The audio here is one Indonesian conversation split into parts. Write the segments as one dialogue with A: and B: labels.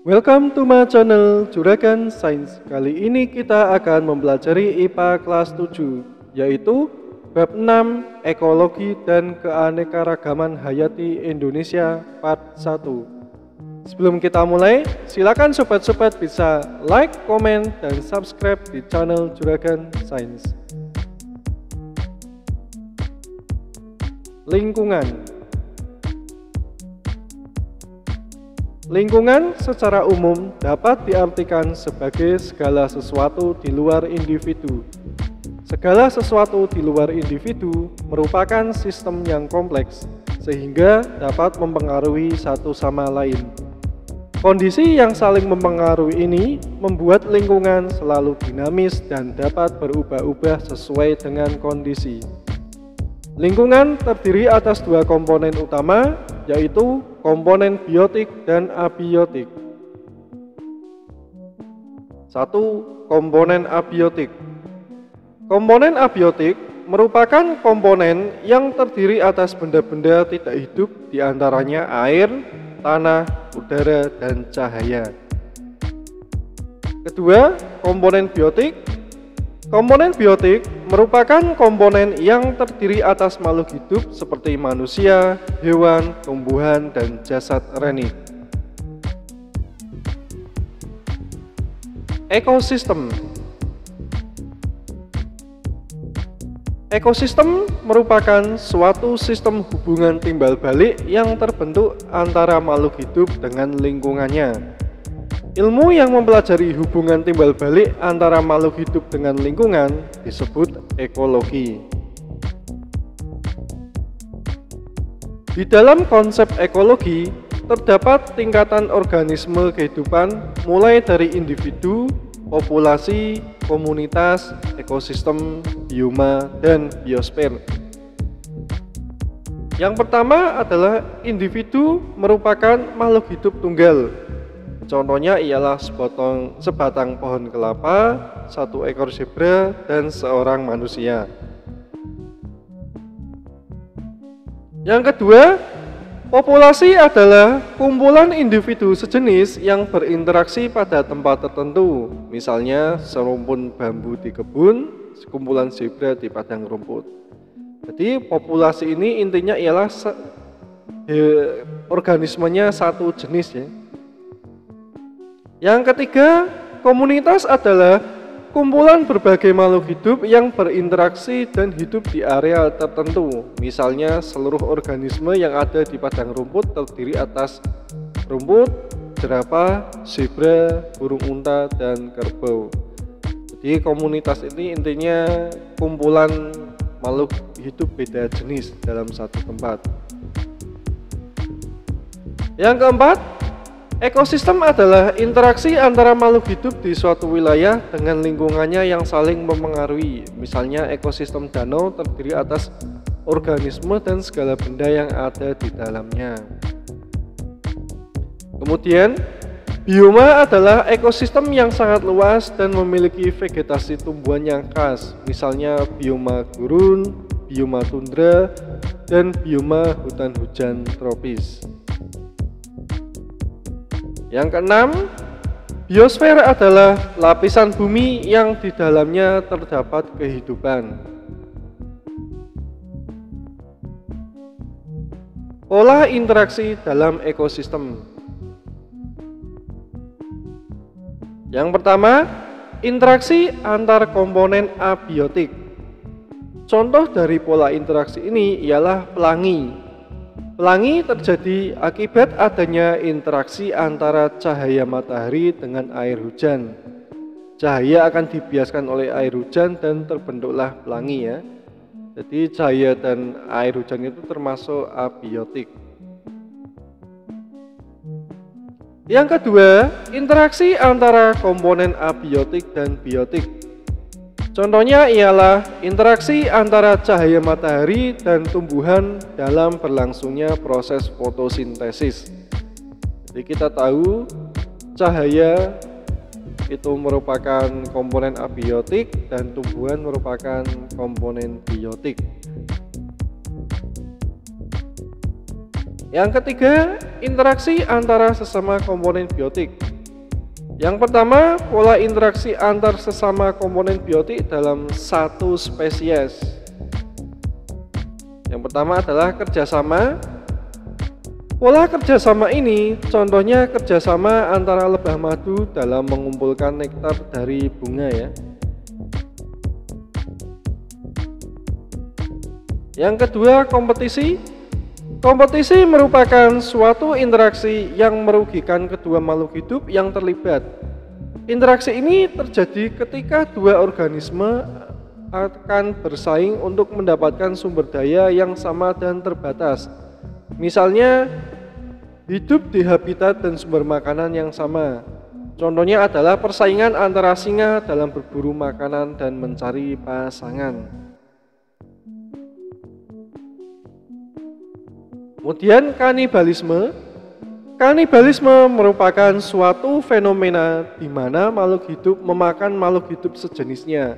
A: Welcome to my channel Juragan Science. Kali ini kita akan mempelajari IPA kelas 7, yaitu bab 6 Ekologi dan Keanekaragaman Hayati Indonesia part 1. Sebelum kita mulai, silakan sobat-sobat bisa like, komen, dan subscribe di channel Juragan Science. Lingkungan. Lingkungan secara umum dapat diartikan sebagai segala sesuatu di luar individu. Segala sesuatu di luar individu merupakan sistem yang kompleks, sehingga dapat mempengaruhi satu sama lain. Kondisi yang saling mempengaruhi ini membuat lingkungan selalu dinamis dan dapat berubah-ubah sesuai dengan kondisi. Lingkungan terdiri atas dua komponen utama, yaitu komponen biotik dan abiotik. 1. Komponen abiotik. Komponen abiotik merupakan komponen yang terdiri atas benda-benda tidak hidup, diantaranya air, tanah, udara, dan cahaya. Kedua, komponen biotik. Komponen biotik merupakan komponen yang terdiri atas makhluk hidup seperti manusia, hewan, tumbuhan, dan jasad renik. Ekosistem. Ekosistem merupakan suatu sistem hubungan timbal balik yang terbentuk antara makhluk hidup dengan lingkungannya. Ilmu yang mempelajari hubungan timbal balik antara makhluk hidup dengan lingkungan disebut ekologi. Di dalam konsep ekologi, terdapat tingkatan organisme kehidupan mulai dari individu, populasi, komunitas, ekosistem, bioma, dan biosfer. Yang pertama adalah individu merupakan makhluk hidup tunggal. Contohnya ialah sebatang pohon kelapa, satu ekor zebra, dan seorang manusia. Yang kedua, populasi adalah kumpulan individu sejenis yang berinteraksi pada tempat tertentu, misalnya serumpun bambu di kebun, sekumpulan zebra di padang rumput. Jadi populasi ini intinya ialah organismenya satu jenis ya. Yang ketiga, komunitas adalah kumpulan berbagai makhluk hidup yang berinteraksi dan hidup di area tertentu. Misalnya seluruh organisme yang ada di padang rumput terdiri atas rumput, jerapah, zebra, burung unta, dan kerbau. Jadi komunitas ini intinya kumpulan makhluk hidup beda jenis dalam satu tempat. Yang keempat, ekosistem adalah interaksi antara makhluk hidup di suatu wilayah dengan lingkungannya yang saling mempengaruhi. Misalnya ekosistem danau terdiri atas organisme dan segala benda yang ada di dalamnya. Kemudian, bioma adalah ekosistem yang sangat luas dan memiliki vegetasi tumbuhan yang khas. Misalnya bioma gurun, bioma tundra, dan bioma hutan hujan tropis. Yang keenam, biosfer adalah lapisan bumi yang di dalamnya terdapat kehidupan. Pola interaksi dalam ekosistem. Yang pertama, interaksi antar komponen abiotik. Contoh dari pola interaksi ini ialah pelangi. Pelangi terjadi akibat adanya interaksi antara cahaya matahari dengan air hujan. Cahaya akan dibiaskan oleh air hujan dan terbentuklah pelangi ya. Jadi cahaya dan air hujan itu termasuk abiotik. Yang kedua, interaksi antara komponen abiotik dan biotik. Contohnya ialah interaksi antara cahaya matahari dan tumbuhan dalam berlangsungnya proses fotosintesis. Jadi kita tahu cahaya itu merupakan komponen abiotik dan tumbuhan merupakan komponen biotik. Yang ketiga, interaksi antara sesama komponen biotik. Yang pertama, pola interaksi antar sesama komponen biotik dalam satu spesies. Yang pertama adalah kerjasama. Pola kerjasama ini contohnya kerjasama antara lebah madu dalam mengumpulkan nektar dari bunga ya. Yang kedua, kompetisi. Kompetisi merupakan suatu interaksi yang merugikan kedua makhluk hidup yang terlibat. Interaksi ini terjadi ketika dua organisme akan bersaing untuk mendapatkan sumber daya yang sama dan terbatas. Misalnya, hidup di habitat dan sumber makanan yang sama. Contohnya adalah persaingan antara singa dalam berburu makanan dan mencari pasangan. Kemudian kanibalisme. Kanibalisme merupakan suatu fenomena di mana makhluk hidup memakan makhluk hidup sejenisnya.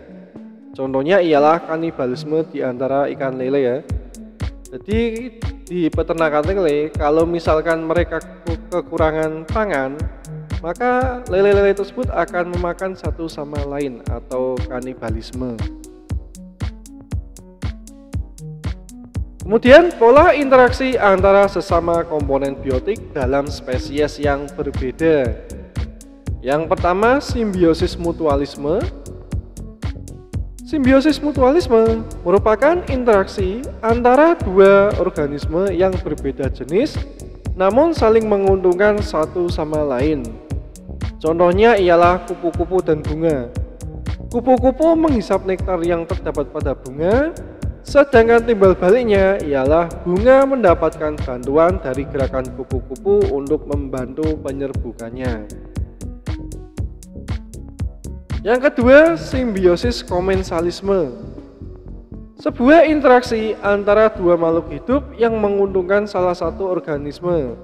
A: Contohnya ialah kanibalisme di antara ikan lele ya. Jadi di peternakan lele, kalau misalkan mereka kekurangan pangan, maka lele-lele tersebut akan memakan satu sama lain atau kanibalisme. Kemudian pola interaksi antara sesama komponen biotik dalam spesies yang berbeda. Yang pertama, simbiosis mutualisme. Simbiosis mutualisme merupakan interaksi antara dua organisme yang berbeda jenis namun saling menguntungkan satu sama lain. Contohnya ialah kupu-kupu dan bunga. Kupu-kupu menghisap nektar yang terdapat pada bunga, sedangkan timbal baliknya ialah bunga mendapatkan bantuan dari gerakan kupu-kupu untuk membantu penyerbukannya. Yang kedua, simbiosis komensalisme. Sebuah interaksi antara dua makhluk hidup yang menguntungkan salah satu organisme,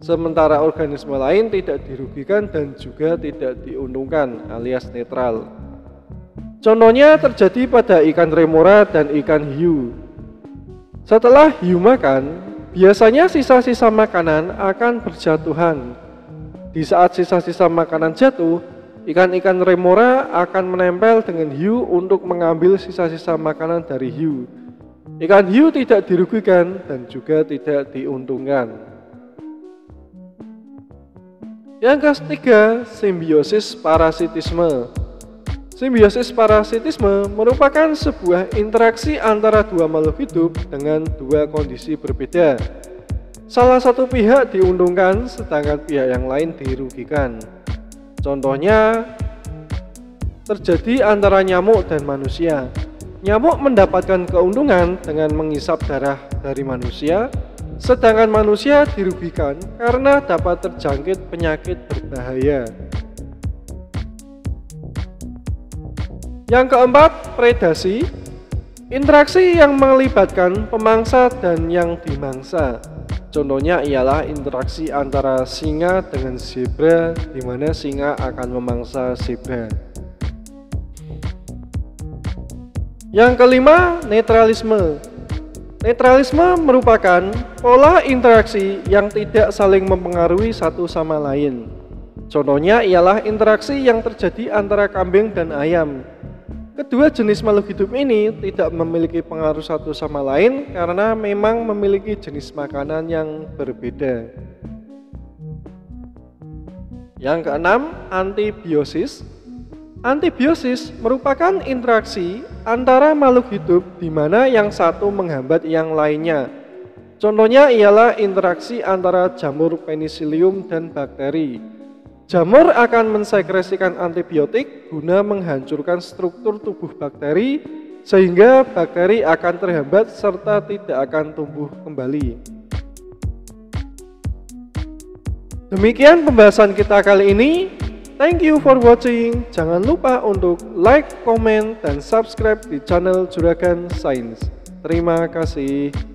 A: sementara organisme lain tidak dirugikan dan juga tidak diuntungkan alias netral. Contohnya terjadi pada ikan remora dan ikan hiu. Setelah hiu makan, biasanya sisa-sisa makanan akan berjatuhan. Di saat sisa-sisa makanan jatuh, ikan-ikan remora akan menempel dengan hiu untuk mengambil sisa-sisa makanan dari hiu. Ikan hiu tidak dirugikan dan juga tidak diuntungkan. Yang ketiga, simbiosis parasitisme. Simbiosis parasitisme merupakan sebuah interaksi antara dua makhluk hidup dengan dua kondisi berbeda. Salah satu pihak diuntungkan sedangkan pihak yang lain dirugikan. Contohnya terjadi antara nyamuk dan manusia. Nyamuk mendapatkan keuntungan dengan menghisap darah dari manusia, sedangkan manusia dirugikan karena dapat terjangkit penyakit berbahaya. Yang keempat, predasi. Interaksi yang melibatkan pemangsa dan yang dimangsa. Contohnya ialah interaksi antara singa dengan zebra, di mana singa akan memangsa zebra. Yang kelima, netralisme. Netralisme merupakan pola interaksi yang tidak saling mempengaruhi satu sama lain. Contohnya ialah interaksi yang terjadi antara kambing dan ayam. Kedua jenis makhluk hidup ini tidak memiliki pengaruh satu sama lain karena memang memiliki jenis makanan yang berbeda. Yang keenam, antibiosis. Antibiosis merupakan interaksi antara makhluk hidup di mana yang satu menghambat yang lainnya. Contohnya ialah interaksi antara jamur penicillium dan bakteri. Jamur akan mensekresikan antibiotik guna menghancurkan struktur tubuh bakteri sehingga bakteri akan terhambat serta tidak akan tumbuh kembali. Demikian pembahasan kita kali ini. Thank you for watching. Jangan lupa untuk like, comment, dan subscribe di channel Juragan Sains. Terima kasih.